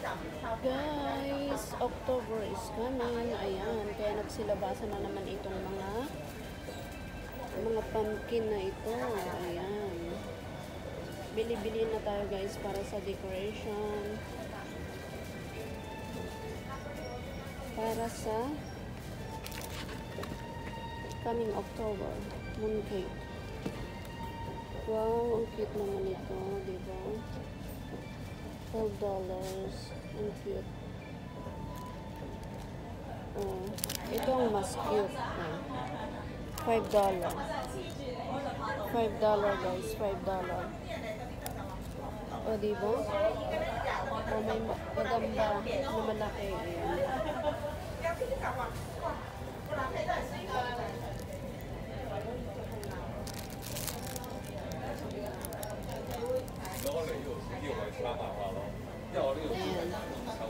Guys, October is coming. Ayan, kaya nagsilabasan na naman itong mga pumpkin na ito. Ayan. Bili-bili na tayo guys para sa decoration. Para sa coming October mooncake. Wow, ang cute naman ito, diba? $12. Ang cute. Oh, ito ang mas cute. Oh. $5. $5 guys, $5. Oh, diba? Oh, may maganda na malaki. Ayan. Ayan.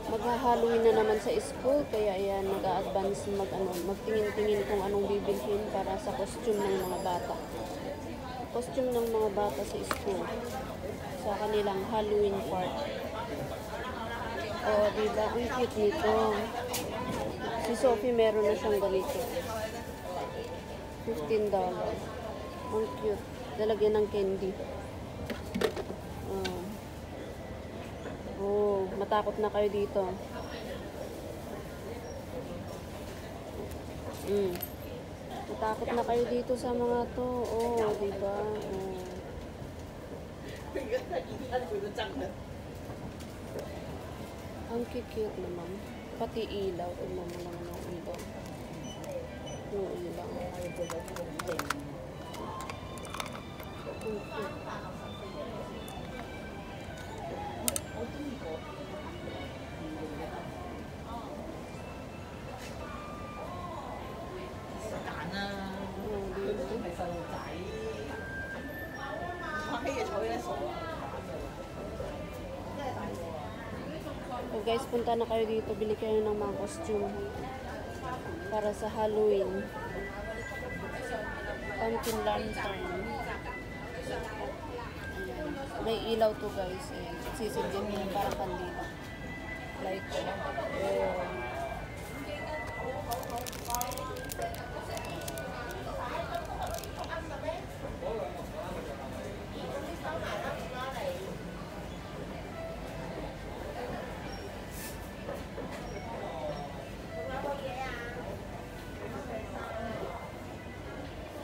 Magha-Halloween na naman sa school, kaya ayan, nag-a-advance magtingin-tingin kung anong bibilhin para sa costume ng mga bata. Costume ng mga bata sa school. Sa kanilang Halloween party. Oh, diba? Ang cute nito. Si Sophie meron na siyang ganito. $15. Ang cute. Lalagyan ng candy. Oh, matakot na kayo dito. Matakot na kayo dito sa mga to. Oh, diba? Oh. Ang cute naman. Pati ilaw. Tignan mo naman ang ilaw. Yung ilaw. Ang cute. So guys, punta na kayo dito, bili kayo ng mga costume para sa Halloween. Pumpkin lantern. Ayan. May ilaw to gusige. Sisigyan mo para kandila. Light siya.